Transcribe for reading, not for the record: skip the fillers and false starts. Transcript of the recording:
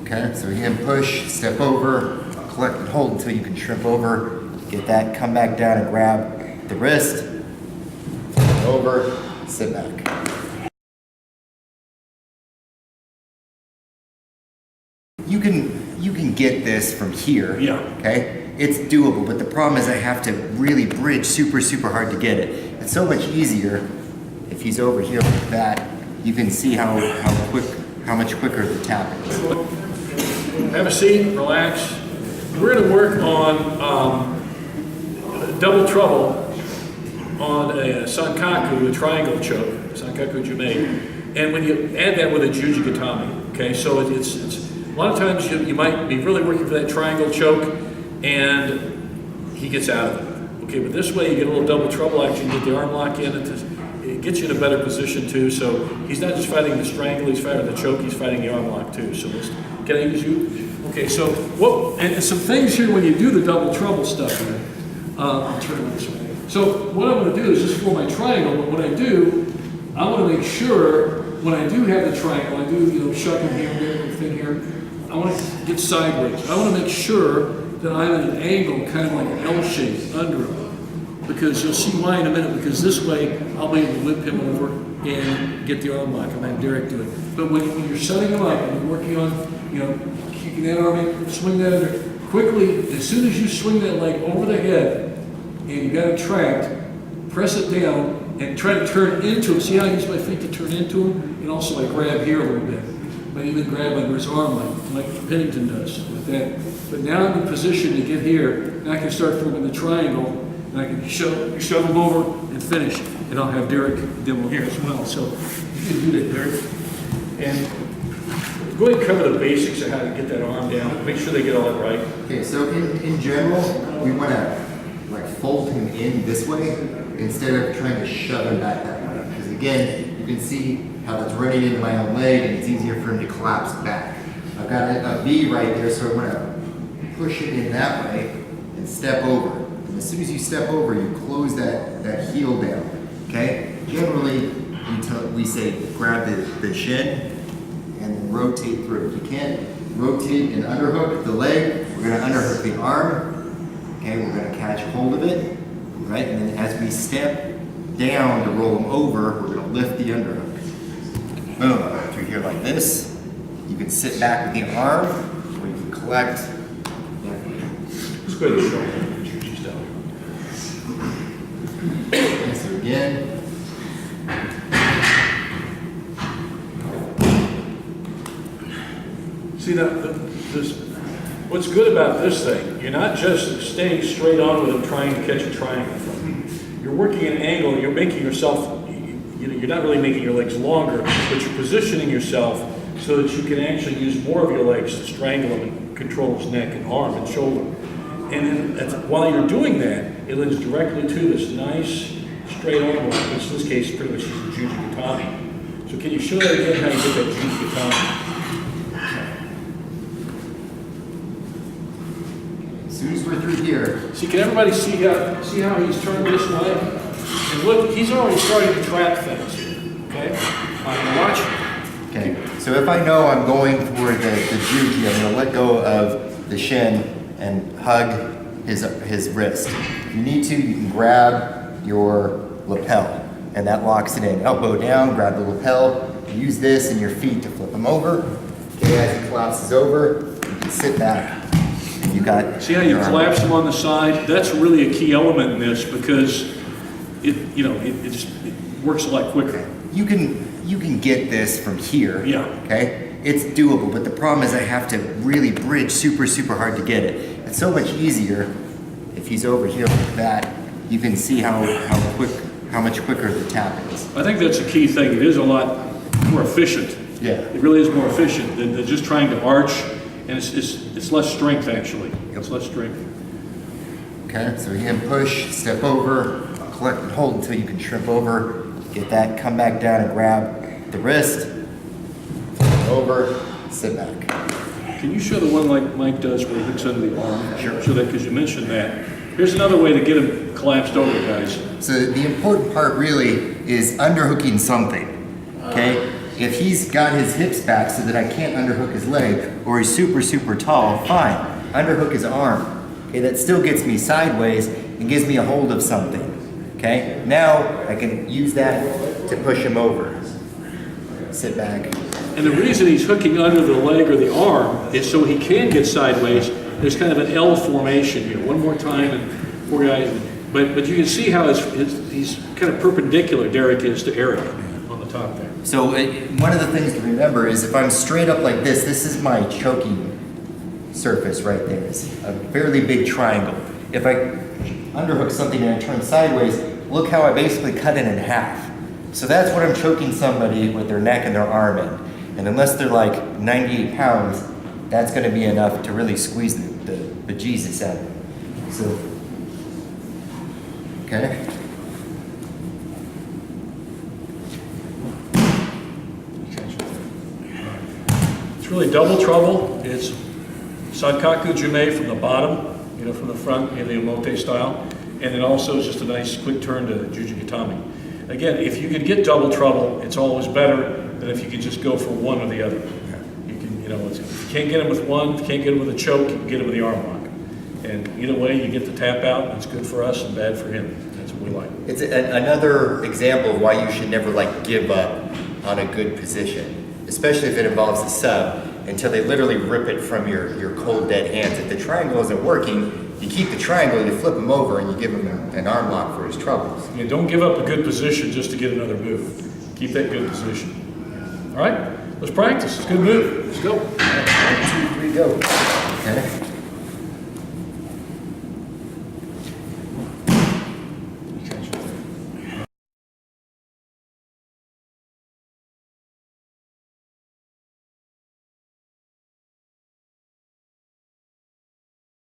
Okay, so again, push, step over, collect and hold until you can shrimp over. Get that, come back down and grab the wrist, flip over, sit back. You can get this from here, Yeah. Okay? It's doable, but the problem is I have to really bridge super hard to get it. It's so much easier if he's over here like that. You can see how much quicker the tap is. Have a seat, relax. We're going to work on double trouble on a Sankaku, a triangle choke, Sankaku Jume. And when you add that with a Jujitsu, okay, so it's a lot of times you might be really working for that triangle choke and he gets out of it. Okay, but this way you get a little double trouble action, get the arm lock in, it gets you in a better position too. So he's not just fighting the strangle, he's fighting the choke, he's fighting the arm lock too. So can I use you? Okay, so and some things here when you do the double trouble stuff here. I'll turn it this way. So what I'm going to do is just for my triangle, but when I do, I want to make sure when I do have the triangle, I do shuck him here, get everything here. I want to get sideways. I want to make sure that I'm at an angle, kind of like an L shape under him, because you'll see why in a minute. Because this way, I'll be able to whip him over and get the arm lock, and have Derek do it. But when you're setting him up and you're working on, kicking that arm in, swing that under quickly. As soon as you swing that leg over the head and you got it trapped, press it down and try to turn into him. See how I use my feet to turn into him, and also I grab here a little bit. I even grab under his arm like Pennington does with that. But now I'm in position to get here, and I can start forming the triangle, and I can shove him over and finish. And I'll have Derek demo here as well. So you can do that, Derek. And go ahead and cover the basics of how to get that arm down. Make sure they get all that right. Okay, so in general, we want to fold him in this way instead of trying to shove him back that way. Because again, you can see how that's running into my own leg, and it's easier for him to collapse back. I've got a V right there, so I'm going to push it in that way and step over. And as soon as you step over, you close that heel down. Okay? Generally, we say grab the shin and then rotate through. If you can't rotate and underhook the leg, we're going to underhook the arm. Okay, we're going to catch hold of it, right? And then as we step down to roll them over, we're going to lift the underhook. Boom, through here like this. You can sit back with the arm, or you can collect. Let's go ahead and show them Jiu-Jitsu style. And so again. See what's good about this thing, you're not just staying straight on with him trying to catch a triangle from him. You're working an angle, you're making yourself, you're not really making your legs longer, but you're positioning yourself so that you can actually use more of your legs to strangle him and control his neck and arm and shoulder. And then while you're doing that, it leads directly to this nice straight arm lock, which in this case pretty much is a Jujitsu. So can you show that again, how you get that Jujitsu? As soon as we're through here. See, can everybody see how he's turned this way? And look, he's already starting to trap things here, okay? Watch. Okay, so if I know I'm going for the juji, I'm gonna let go of the shin and hug his wrist. If you need to, you can grab your lapel, and that locks it in. Elbow down, grab the lapel, use this and your feet to flip him over. Okay, as he collapses over, you can sit back. You got. See how you collapse them on the side? That's really a key element in this, because it just works a lot quicker. You can get this from here. Yeah. Okay? It's doable, but the problem is I have to really bridge super hard to get it. It's so much easier if he's over here like that. You can see how much quicker the tap is. I think that's a key thing. It is a lot more efficient. Yeah. It really is more efficient than just trying to arch, and it's less strength actually. Yep. It's less strength. Okay, so again, push, step over, collect and hold until you can shrimp over. Get that, come back down and grab the wrist, flip over, sit back. Can you show the one like Mike does where he hooks under the arm? Sure. Show that, because you mentioned that. Here's another way to get him collapsed over, guys. So the important part really is underhooking something, okay? If he's got his hips back so that I can't underhook his leg, or he's super, super tall, fine. Underhook his arm. Okay, that still gets me sideways and gives me a hold of something. Okay, now I can use that to push him over. Sit back. And the reason he's hooking under the leg or the arm is so he can get sideways. There's kind of an L formation here. One more time, and poor guy. But you can see how he's kind of perpendicular, Derek is to Eric on the top there. So one of the things to remember is if I'm straight up like this is my choking surface right there. It's a fairly big triangle. If I underhook something and I turn sideways, look how I basically cut it in half. So that's what I'm choking somebody with their neck and their arm in. And unless they're like 98 pounds, that's going to be enough to really squeeze the bejesus out of them. So, okay. It's really double trouble. It's Sankaku Jume from the bottom, from the front in the Omote style. And then also it's just a nice quick turn to Jujitsu. Again, if you could get double trouble, it's always better than if you could just go for one or the other. You can, if you can't get him with one, if you can't get him with a choke, you can get him with the arm lock. And either way, you get the tap out, and it's good for us and bad for him. That's what we like. It's another example of why you should never give up on a good position, especially if it involves a sub, until they literally rip it from your cold dead hands. If the triangle isn't working, you keep the triangle, you flip him over, and you give him an arm lock for his troubles. Yeah, don't give up a good position just to get another move. Keep that good position. All right, let's practice. It's a good move. Let's go. 1, 2, 3, go. Okay.